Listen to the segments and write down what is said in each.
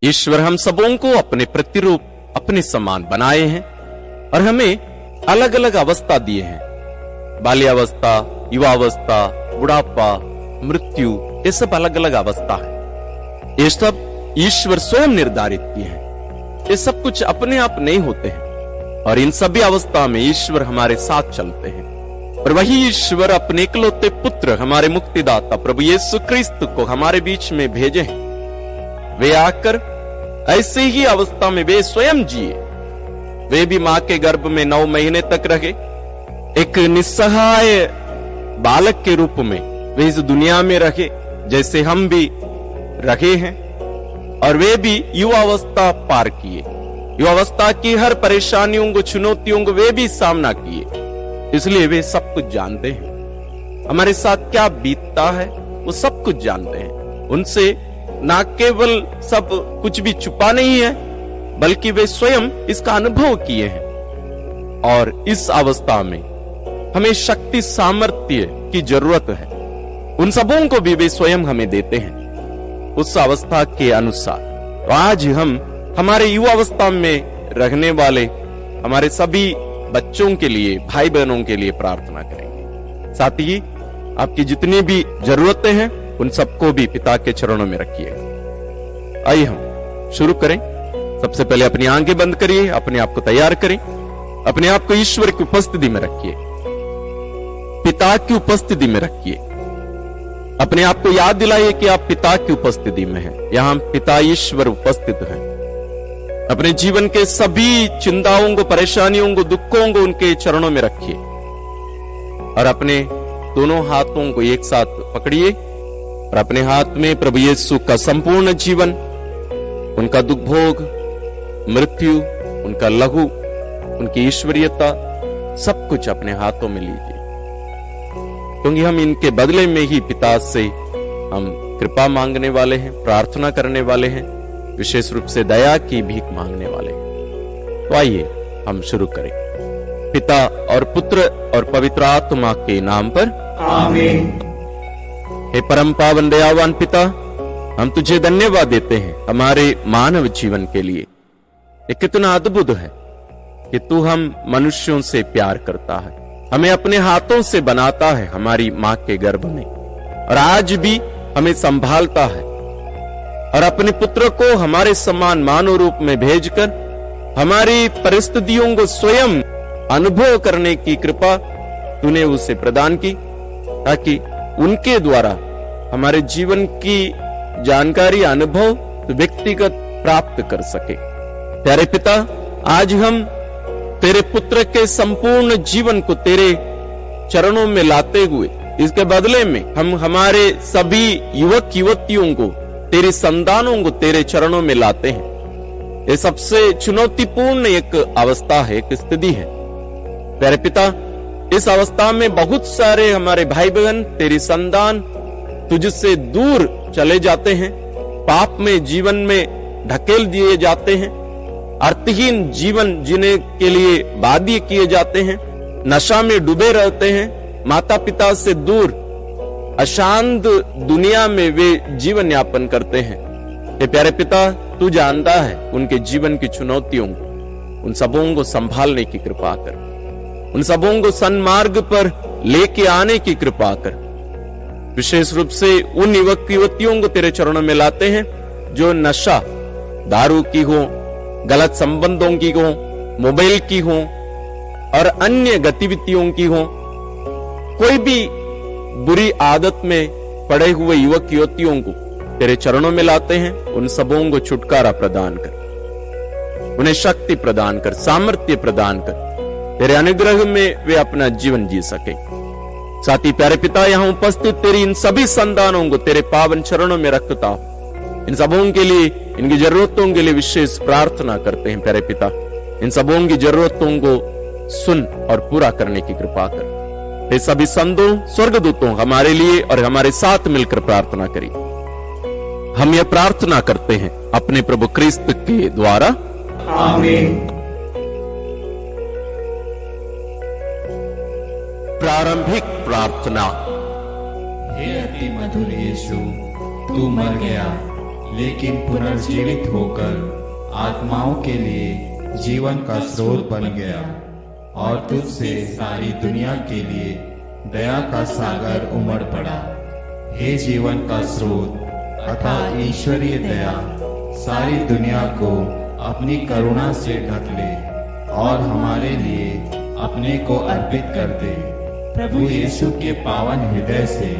ईश्वर हम सबों को अपने प्रतिरूप, अपने समान बनाए हैं और हमें अलग अलग अवस्था दिए हैं। बाल्यावस्था, युवावस्था, बुढ़ापा, मृत्यु, ये सब अलग अलग अवस्था है। ये सब ईश्वर स्वयं निर्धारित किए हैं। ये सब कुछ अपने आप नहीं होते हैं और इन सभी अवस्था में ईश्वर हमारे साथ चलते हैं। और वही ईश्वर अपने इकलौते पुत्र, हमारे मुक्तिदाता प्रभु यीशु क्रिस्त को हमारे बीच में भेजे हैं। वे आकर ऐसे ही अवस्था में वे स्वयं जिए। वे भी मां के गर्भ में 9 महीने तक रहे। एक निस्सहाय बालक के रूप में वे इस दुनिया में रहे, जैसे हम भी रहे हैं। और वे भी युवावस्था पार किए। युवावस्था की हर परेशानियों को, चुनौतियों को वे भी सामना किए। इसलिए वे सब कुछ जानते हैं। हमारे साथ क्या बीतता है वो सब कुछ जानते हैं। उनसे ना केवल सब कुछ भी छुपा नहीं है, बल्कि वे स्वयं इसका अनुभव किए हैं। और इस अवस्था में हमें शक्ति, सामर्थ्य की जरूरत है। उन सबों को भी वे स्वयं हमें देते हैं उस अवस्था के अनुसार। तो आज हम हमारे युवावस्था में रहने वाले हमारे सभी बच्चों के लिए, भाई बहनों के लिए प्रार्थना करेंगे। साथ ही आपकी जितनी भी जरूरतें हैं उन सबको भी पिता के चरणों में रखिएगा। आइए हम शुरू करें। सबसे पहले अपनी आंखें बंद करिए, अपने आप को तैयार करें, अपने आप को ईश्वर की उपस्थिति में रखिए, पिता की उपस्थिति में रखिए। अपने आप को याद दिलाइए कि आप पिता की उपस्थिति में हैं। यहां पिता ईश्वर उपस्थित है। अपने जीवन के सभी चिंताओं को, परेशानियों को, दुखों को उनके चरणों में रखिए और अपने दोनों हाथों को एक साथ पकड़िए और अपने हाथ में प्रभु यीशु का संपूर्ण जीवन, उनका दुख भोग, मृत्यु, उनका लहू, उनकी ईश्वरीयता, सब कुछ अपने हाथों में लीजिए। क्योंकि हम इनके बदले में ही पिता से हम कृपा मांगने वाले हैं, प्रार्थना करने वाले हैं, विशेष रूप से दया की भीख मांगने वाले हैं। तो आइए हम शुरू करें। पिता और पुत्र और पवित्र आत्मा के नाम पर आमीन। हे परम पावन दयावान पिता, हम तुझे धन्यवाद देते हैं हमारे मानव जीवन के लिए। ये कितना अद्भुत है कि तू हम मनुष्यों से प्यार करता है, हमें अपने हाथों से बनाता है हमारी मां के गर्भ में, और आज भी हमें संभालता है और अपने पुत्र को हमारे समान मानव रूप में भेजकर हमारी परिस्थितियों को स्वयं अनुभव करने की कृपा तूने उसे प्रदान की, ताकि उनके द्वारा हमारे जीवन की जानकारी, अनुभव व्यक्तिगत प्राप्त कर सके। प्यारे पिता, आज हम तेरे पुत्र के संपूर्ण जीवन को तेरे चरणों में लाते हुए, इसके बदले में हम हमारे सभी युवक युवतियों को, तेरी संतानों को तेरे चरणों में लाते हैं। ये सबसे चुनौतीपूर्ण एक अवस्था है, एक स्थिति है। प्यारे पिता, इस अवस्था में बहुत सारे हमारे भाई बहन, तेरी संतान तुझसे दूर चले जाते हैं, पाप में, जीवन में ढकेल दिए जाते हैं, अर्थहीन जीवन जीने के लिए बाध्य किए जाते हैं, नशा में डूबे रहते हैं, माता पिता से दूर अशांत दुनिया में वे जीवन यापन करते हैं। ये प्यारे पिता, तू जानता है उनके जीवन की चुनौतियों को, उन सबों को संभालने की कृपा कर, उन सबों को सन्मार्ग पर लेके आने की कृपा कर। विशेष रूप से उन युवक युवतियों को तेरे चरणों में लाते हैं जो नशा, दारू की हो, गलत संबंधों की हो, मोबाइल की हो और अन्य गतिविधियों की हो, कोई भी बुरी आदत में पड़े हुए युवक युवतियों को तेरे चरणों में लाते हैं। उन सबों को छुटकारा प्रदान कर, उन्हें शक्ति प्रदान कर, सामर्थ्य प्रदान कर, तेरे अनुग्रह में वे अपना जीवन जी सके। साथ ही प्यारे पिता, यहां उपस्थित तेरी इन सभी संतानों को तेरे पावन चरणों में रखता हूं। इन सबों के लिए, इनकी जरूरतों के लिए विशेष प्रार्थना करते हैं। प्यारे पिता, इन सबों की जरूरतों को सुन और पूरा करने की कृपा कर। ये सभी संतों, स्वर्गदूतों हमारे लिए और हमारे साथ मिलकर प्रार्थना करें। हम यह प्रार्थना करते हैं अपने प्रभु क्रिस्त के द्वारा, आमीन। प्रारंभिक प्रार्थना। हे अति मधुर यीशु, तू मर गया, लेकिन पुनर्जीवित होकर आत्माओं के लिए जीवन का स्रोत बन गया और तुझसे सारी दुनिया के लिए दया का सागर उमड़ पड़ा। हे जीवन का स्रोत अर्थात ईश्वरीय दया सारी दुनिया को अपनी करुणा से ढक ले और हमारे लिए अपने को अर्पित कर दे। प्रभु यीशु के पावन हृदय से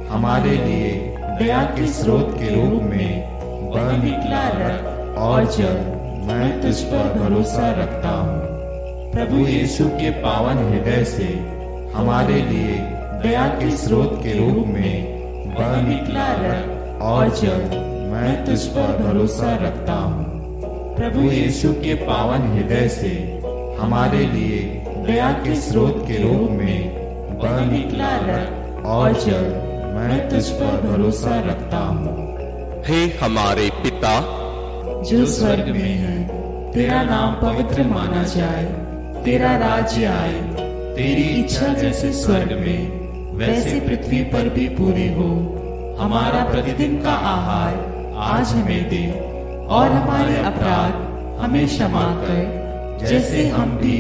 हमारे लिए दया के स्रोत के रूप में बह निकला रक्त और जल मैं तुझ पर भरोसा रखता हूँ। प्रभु यीशु के पावन हृदय से हमारे लिए दया के स्रोत के रूप में बह निकला रक्त और जल मैं तुझ पर भरोसा रखता हूँ। प्रभु यीशु के पावन हृदय से हमारे लिए दया के स्रोत के रूप में बह निकला रक्त और जल मैं तुझ पर भरोसा रखता हूँ। हे हमारे पिता जो स्वर्ग में है, तेरा नाम पवित्र माना जाए, तेरा राज्य आए, तेरी इच्छा जैसे स्वर्ग में वैसे पृथ्वी पर भी पूरी हो। हमारा प्रतिदिन का आहार आज हमें दे और हमारे अपराध हमें क्षमा कर जैसे हम भी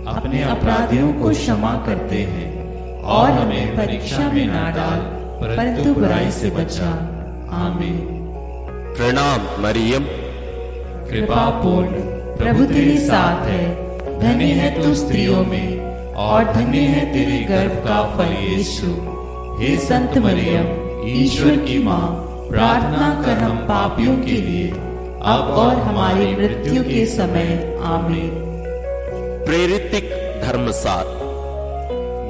अपने अपराधियों को क्षमा करते हैं, और हमें परीक्षा में ना डाल परंतु बुराई से बचा। आमीन। प्रणाम मरियम, कृपा पूर्ण प्रभु तेरे साथ है, धन्य है तू स्त्रियों में और धन्य है तेरे गर्भ का फल यीशु। हे संत मरियम, ईश्वर की माँ, प्रार्थना कर हम पापियों के लिए अब और हमारी मृत्यु के समय। आमीन। प्रेरितिक धर्मसार।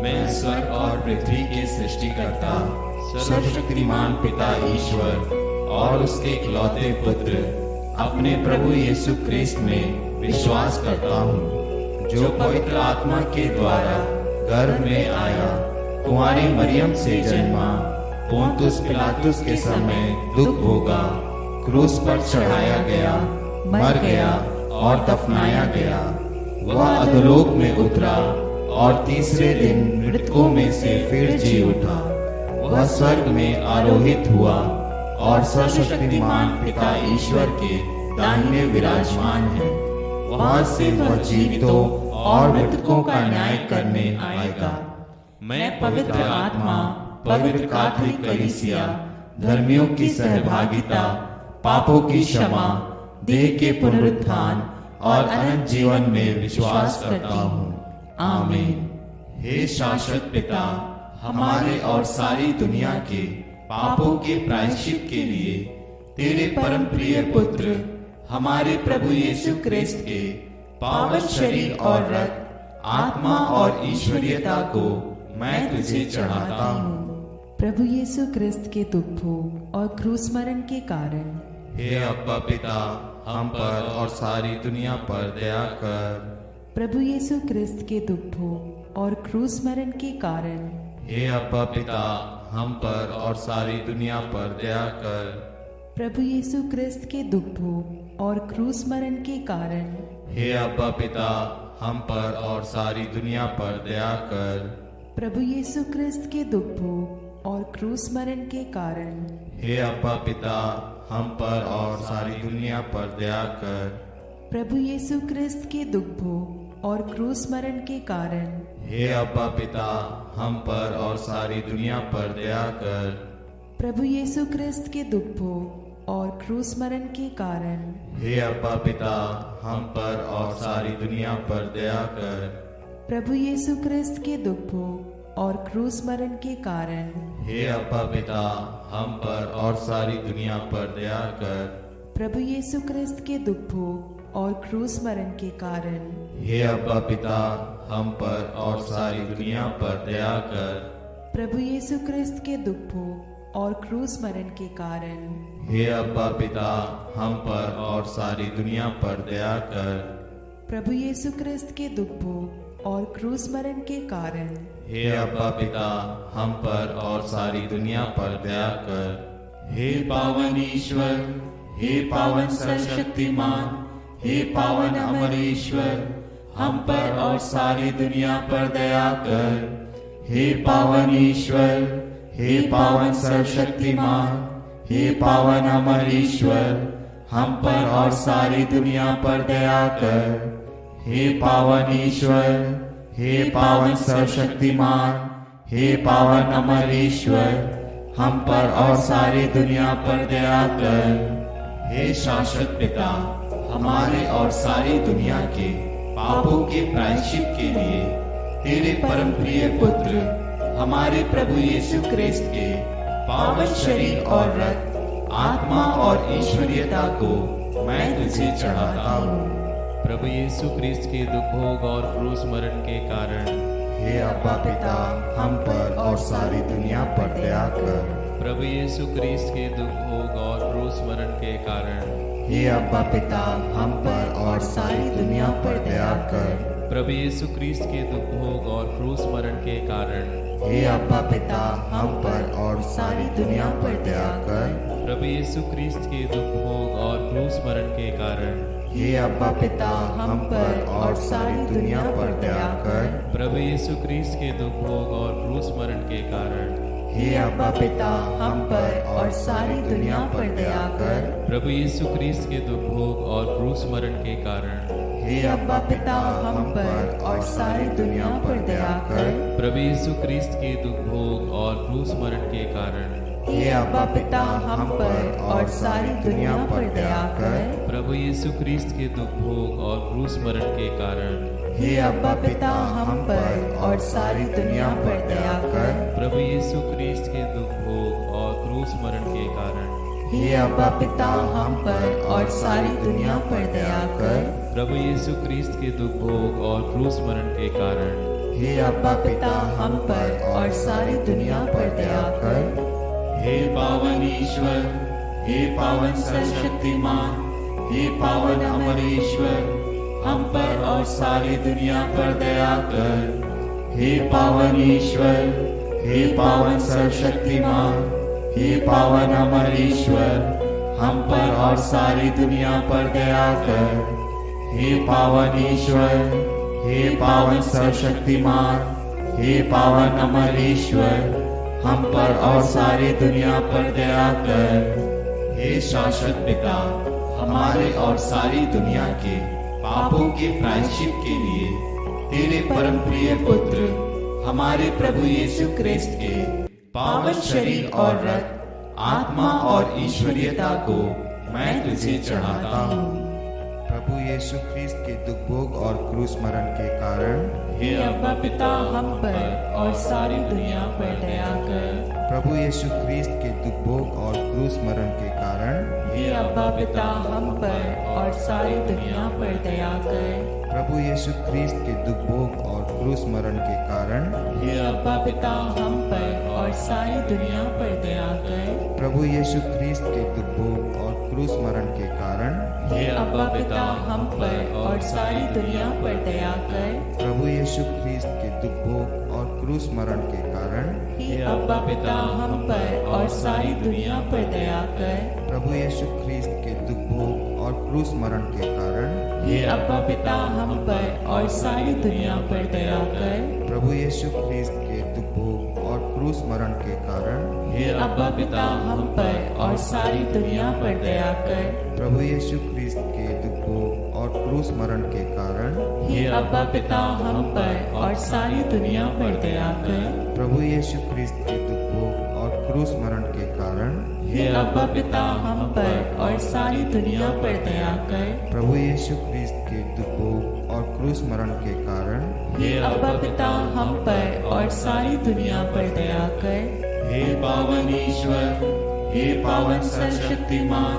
मैं स्वर्ग और पृथ्वी के सृष्टिकर्ता सर्वशक्तिमान पिता ईश्वर और उसके इकलौते पुत्र अपने प्रभु यीशु क्रिस्त में विश्वास करता हूँ, जो पवित्र आत्मा के द्वारा गर्भ में आया, कुंवारी मरियम से जन्मा, पोंतुस पिलातुस के समय दुख भोगा, क्रूस पर चढ़ाया गया, मर गया और दफनाया गया। वह अधोलोक में उतरा और तीसरे दिन मृतकों में से फिर जी उठा। वह स्वर्ग में आरोहित हुआ और सर्वशक्तिमान पिता ईश्वर के दाहिने विराजमान है। वहां से वह जीवितों और मृतकों का न्याय करने आएगा। मैं पवित्र आत्मा, पवित्र कैथोलिक कलीसिया, धर्मियों की सहभागिता, पापों की क्षमा, देह के पुनरुत्थान और अनंत जीवन में विश्वास करता हूँ। आमीन। हे शाश्वत पिता, हमारे और सारी दुनिया के पापों के प्रायश्चित के लिए तेरे परम प्रिय पुत्र हमारे प्रभु यीशु क्रिस्त के पावन शरीर और रक्त, आत्मा और ईश्वरीयता को मैं तुझे चढ़ाता हूँ। प्रभु यीशु क्रिस्त के दुखों और क्रूस मरण के कारण हे अब्बा पिता, हम पर और सारी दुनिया पर दया कर। प्रभु यीशु क्रिस्त के दुखों और क्रूस मरण के कारण हे अब्बा पिता, हम पर और सारी दुनिया पर दया कर। प्रभु यीशु क्रिस्त के दुखों और क्रूस मरण के कारण हे अब्बा पिता, हम पर और सारी दुनिया पर दया कर। प्रभु यीशु क्रिस्त के दुखों और क्रूस मरण के कारण हे अब्बा पिता, हम पर और सारी दुनिया पर दया कर। प्रभु यीशु क्रिस्त के दुखों और क्रूस मरण के कारण हे अब्बा पिता, हम पर और सारी दुनिया पर दया कर। प्रभु यीशु क्रिस्त के दुखों और क्रूस मरण के कारण हे अब्बा पिता, हम पर और सारी दुनिया पर दया कर। प्रभु यीशु क्रिस्त के दुखों और क्रूस मरण के कारण हे अब्बा पिता, हम पर और सारी दुनिया पर दया कर। प्रभु यीशु क्रिस्त के दुखों और क्रूस मरण के कारण हे अब्बा पिता, हम पर और सारी दुनिया पर दया कर। प्रभु यीशु क्रिस्त के दुखों और क्रूस मरण के कारण हे अब्बा पिता, हम पर और सारी दुनिया पर दया कर। प्रभु यीशु क्रिस्त के दुखों और क्रूस मरण के कारण हे अब्बा पिता, हम पर और सारी दुनिया पर दया कर। हे पावन ईश्वर, हे पावन सर्वशक्तिमान, हे पावन अमर ईश्वर, हम पर और सारी दुनिया पर दया कर। हे पावन ईश्वर, हे पावन सर्वशक्तिमान, हे पावन अमर ईश्वर, हम पर और सारी दुनिया पर दया कर। हे पावन ईश्वर, हे पावन सर्वशक्तिमान, हे पावन अमर ईश्वर, हम पर और सारी दुनिया पर दया कर। हे शाश्वत पिता, हमारे और सारी दुनिया के पापों के प्रायश्चित के लिए तेरे परम प्रिय पुत्र हमारे प्रभु यीशु क्रिस्त के पावन शरीर और रक्त, आत्मा और ईश्वरीयता को मैं तुझे चढ़ाता हूँ। प्रभु यीशु क्रिस्त के दुख भोग और क्रूस मरण के कारण हे अब्बा पिता, हम पर और सारी दुनिया पर दया कर। प्रभु यीशु क्रिस्त के दुख भोग और क्रूस मरण के कारण हे अब्बा पिता, हम पर और सारी दुनिया पर दया कर। प्रभु यीशु क्रिस्त के दुख भोग और क्रूस मरण के कारण हे अब्बा पिता, हम पर और सारी दुनिया पर दया कर। प्रभु यीशु क्रिस्त के दुख भोग और क्रूस मरण के कारण हे अब्बा पिता, हम पर और सारी दुनिया पर दया कर। प्रभु यीशु क्रिस्त के दुख भोग और क्रूस मरण के कारण हे अब्बा पिता, हम पर और सारी दुनिया पर दया कर। प्रभु यीशु क्रिस्त के दुख भोग और क्रूस मरण के कारण हे अब्बा पिता, हम पर और सारी दुनिया पर दया कर। प्रभु यीशु क्रिस्त के दुख भोग और क्रूस मरण के कारण हे अब्बा पिता, हम पर और सारी दुनिया पर दया कर। प्रभु यीशु क्रिस्त के दुख भोग और क्रूस मरण के कारण हे अब्बा पिता, हम पर और सारी दुनिया पर दया कर। प्रभु यीशु क्रिस्त के दुख भोग और क्रूस मरण के कारण हे अब्बा पिता, हम पर और सारी दुनिया पर दया कर। प्रभु यीशु क्रिस्त के दुख भोग और क्रूस मरण के कारण हे अब्बा पिता, हम पर और सारी दुनिया पर दया कर। हे पावन ईश्वर, हे पावन सर्वशक्तिमान, हे पावन अमर ईश्वर, हम पर और सारी दुनिया पर दया कर। हे पावन ईश्वर, हे पावन सर्वशक्तिमान, हे पावन अमर ईश्वर, हम पर और सारी दुनिया पर दया कर। हे पावन ईश्वर, हे पावन सर्वशक्तिमान, हे पावन अमर ईश्वर, हम पर और सारी दुनिया पर दया कर। हे शाश्वत पिता, हमारे और सारी दुनिया के पापों के प्रायश्चित के लिए तेरे परम प्रिय पुत्र हमारे प्रभु यीशु क्रिस्त के पावन शरीर और रक्त, आत्मा और ईश्वरीयता को मैं तुझे चढ़ाता हूँ। प्रभु यीशु ख्रीस्त के दुख भोग और क्रूस मरण के कारण हे अब्बा पिता, हम पर और सारी दुनिया पर दया कर। प्रभु यीशु ख्रीस्त के दुख भोग और क्रूस मरण के कारण हे अब्बा पिता, हम पर और सारी दुनिया पर दया कर। प्रभु यीशु ख्रीस्त के दुख भोग और क्रूस मरण के कारण हे अब्बा पिता, हम पर और सारी दुनिया पर दया कर। प्रभु यीशु ख्रीस्त के दुख भोग और क्रूस मरण के कारण हे अब्बा पिता, हम पर और सारी दुनिया पर दया कर। प्रभु यीशु ख्रीस्त के दुख भोग और क्रूस मरण के कारण हे अब्बा पिता, हम पर और सारी दुनिया पर दया कर। प्रभु यीशु ख्रीस्त के दुख भोग और क्रूस मरण के कारण हे अब्बा पिता, हम पर और सारी दुनिया पर दया कर। प्रभु यीशु ख्रीस्त के दुख भोग और क्रूस मरण के कारण हे अब्बा पिता, हम पर और सारी दुनिया पर दया कर। प्रभु यीशु ख्रीस्त के दुख भोग और क्रूस मरण के कारण हे अब्बा पिता, हम पर और सारी दुनिया पर दया कर। प्रभु यीशु ख्रीस्त के दुख भोग और क्रूस मरण के कारण हे अब्बा पिता, हम पर और सारी दुनिया पर दया कर। प्रभु यीशु ख्रीस्त के दुख भोग और क्रूस मरण के कारण हे अब्बा पिता, हम पर और सारी दुनिया पर दया कर। हे पावन ईश्वर, हे पावन सर्वशक्तिमान,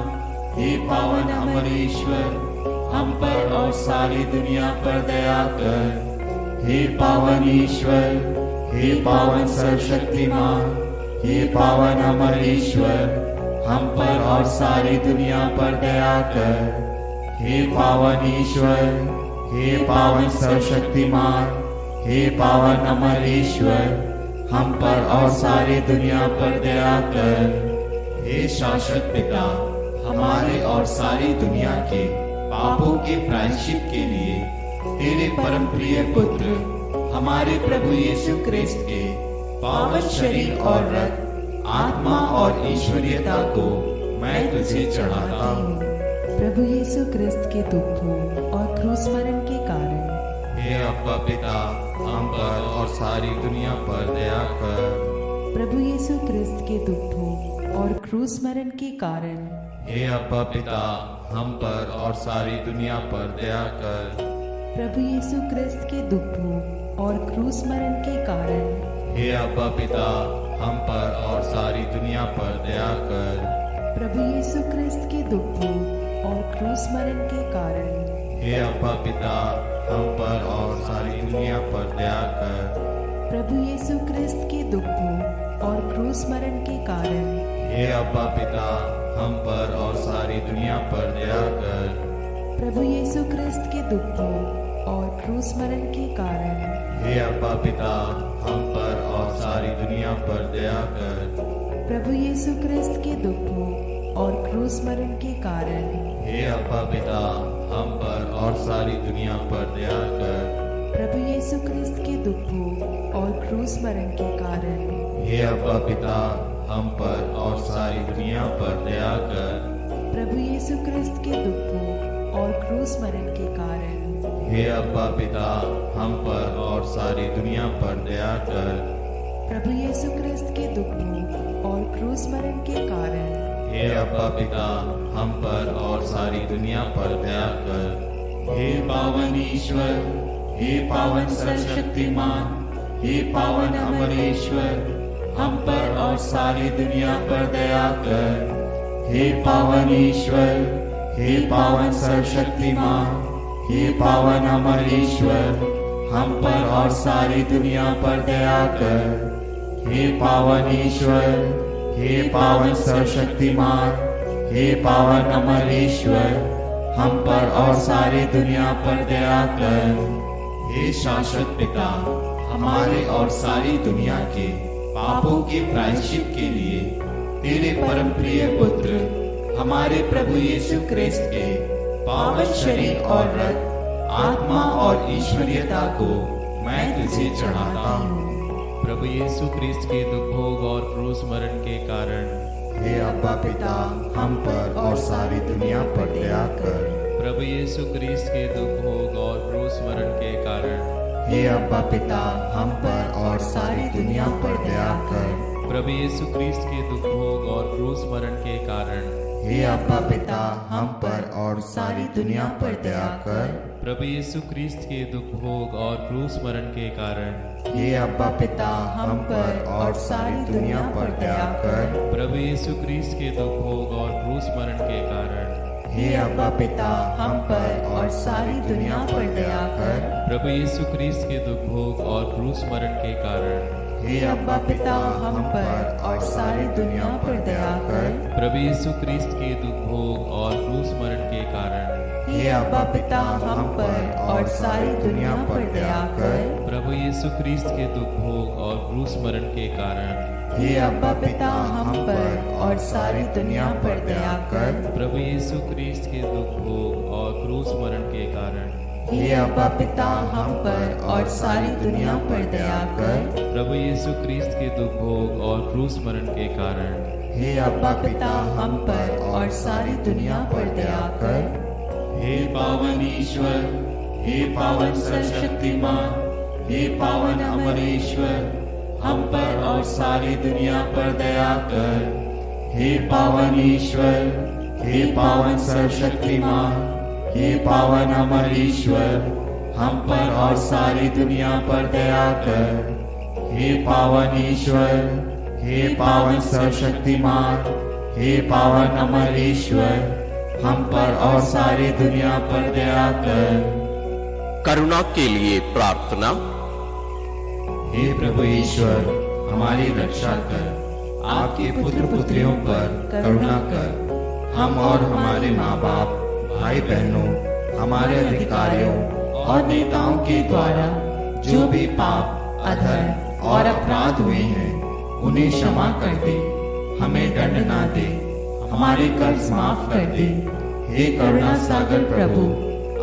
हे पावन अमर ईश्वर, हम पर और सारी दुनिया पर दया कर। हे पावन ईश्वर, हे पावन सर्वशक्तिमान, हे पावन अमर ईश्वर, हम पर और सारी दुनिया पर दया कर। हे पावन ईश्वर, हे पावन सर्वशक्तिमान, हे पावन अमर ईश्वर, हम पर और सारी दुनिया पर दया कर। हे शाश्वत पिता, हमारे और सारी दुनिया के पापों के प्रायश्चित के लिए तेरे परम प्रिय पुत्र हमारे प्रभु यीशु क्रिस्त के पावन शरीर और रक्त, आत्मा और ईश्वरीयता को मैं तुझे चढ़ाता हूँ। प्रभु यीशु क्रिस्त के दुखों और क्रूस मरण के कारण हे अब्बा पिता, हम पर और सारी दुनिया पर दया कर। प्रभु यीशु क्रिस्त के दुखों और क्रूस मरण के कारण हे अब्बा पिता, हम पर और सारी दुनिया पर दया कर। प्रभु यीशु क्रिस्त के दुखों और क्रूस मरण के कारण हे अब्बा पिता, हम पर और सारी दुनिया पर दया कर। प्रभु यीशु क्रिस्त के दुखों और क्रूस मरण के कारण हे अब्बा पिता, हम पर और सारी दुनिया पर दया कर। प्रभु यीशु क्रिस्त के दुखों और क्रूस मरण के कारण हे अब्बा पिता, हम पर और सारी दुनिया पर दया कर। प्रभु यीशु क्रिस्त के दुखों और क्रूस मरण के कारण हे अब्बा पिता, हम पर और सारी दुनिया पर दया कर। प्रभु यीशु क्रिस्त के दुखों और क्रूस मरण के कारण हे अब्बा पिता, हम पर और सारी दुनिया पर दया कर। प्रभु यीशु क्रिस्त के दुखों और क्रूस मरण के कारण हे अब्बा पिता, हम पर और सारी दुनिया पर दया कर। प्रभु यीशु क्रिस्त के दुखों और क्रूस मरण के कारण हे अब्बा पिता, हम पर और सारी दुनिया पर दया कर। प्रभु यीशु क्रिस्त के दुखों और क्रूस मरण के कारण हे अब्बा पिता, हम पर और सारी दुनिया पर दया कर। हे पावन ईश्वर, हे पावन सर्वशक्तिमान, हे पावन अमरेश्वर, हम पर और सारी दुनिया पर दया कर। हे पावन ईश्वर, हे पावन सर्वशक्तिमान, हे पावन अमरेश्वर, हम पर और सारी दुनिया पर दया कर। हे पावन ईश्वर, हे पावन सर्वशक्तिमान, हे पावन अमरेश्वर, हम पर और सारी दुनिया पर दया कर। हे शाश्वत पिता, हमारे और सारी दुनिया के पापों के प्रायश्चित के लिए तेरे परम प्रिय पुत्र हमारे प्रभु यीशु क्रिस्त के पावन शरीर और रक्त, आत्मा और ईश्वरीयता को मैं तुझे चढ़ाता हूँ। प्रभु यीशु क्रिस्त के दुख भोग और क्रूस मरण के कारण हे अब्बा पिता, हम पर और सारी दुनिया पर दया कर। प्रभु यीशु क्रिस्त के दुख भोग और क्रूस मरण के कारण हे अब्बा पिता, हम पर और सारी दुनिया पर दया कर। प्रभु यीशु क्रिस्त के दुख भोग और क्रूस मरण के कारण हे अब्बा पिता, हम पर और सारी दुनिया पर दया कर। प्रभु यीशु क्रिस्त के दुख भोग और क्रूस मरण के कारण हे अब्बा पिता, हम पर और सारी दुनिया पर दया कर। प्रभु यीशु क्रिस्त के दुख भोग और क्रूस मरण के कारण हे अब्बा पिता, हम पर और सारी दुनिया पर दया कर। प्रभु यीशु क्रिस्त के दुख भोग और क्रूस मरण के कारण हे अब्बा पिता, हम पर और सारी दुनिया पर दया कर। प्रभु यीशु क्रिस्त के दुख भोग और क्रूस मरण के कारण हे अब्बा पिता, हम पर और सारी दुनिया पर दया कर। प्रभु यीशु क्रिस्त के दुख भोग और क्रूस मरण के कारण हे अब्बा पिता, हम पर और सारी दुनिया पर दया कर। प्रभु यीशु क्रिस्त के दुख भोग और क्रूस मरण के कारण हे अब्बा पिता, हम पर और सारी दुनिया पर दया कर। प्रभु यीशु क्रिस्त के दुख भोग और क्रूस मरण के कारण हे अब्बा पिता, हम पर और सारी दुनिया पर दया कर। हे पावन ईश्वर, हे पावन सर्वशक्तिमान, हे पावन अमरेश्वर, हम पर और सारी दुनिया पर दया कर। हे पावन ईश्वर, हे पावन सर्वशक्तिमान, हे पावन अमरेश्वर, हम पर और सारी दुनिया पर दया कर। हे पावन ईश्वर, हे पावन सर्वशक्तिमान, हे पावन अमरेश्वर, हम पर और सारी दुनिया पर दया कर। करुणा के लिए प्रार्थना। हे प्रभु ईश्वर, हमारी रक्षा कर। आपके पुत्र पुत्रियों पर करुणा कर। हम और हमारे माँ बाप, भाई बहनों, हमारे अधिकारियों और नेताओं के द्वारा जो भी पाप, अधर्म और अपराध हुए हैं, उन्हें क्षमा कर दे। हमें दंड ना दे, हमारे कर्ज माफ कर दे। हे करुणा सागर प्रभु,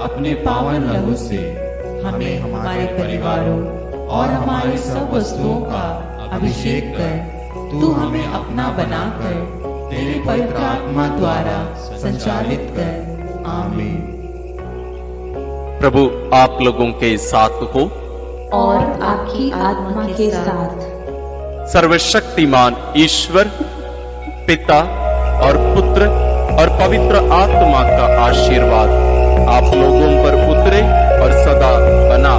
अपने पावन लहू से हमें, हमारे परिवारों और हमारी सब वस्तुओं का अभिषेक कर तू हमें अपना बनाकर तेरे पवित्र आत्मा द्वारा संचालित कर। आमीन। प्रभु आप लोगों के साथ हो और आपकी आत्मा के साथ। सर्वशक्तिमान ईश्वर पिता और पुत्र और पवित्र आत्मा का आशीर्वाद आप लोगों पर उतरे और सदा बना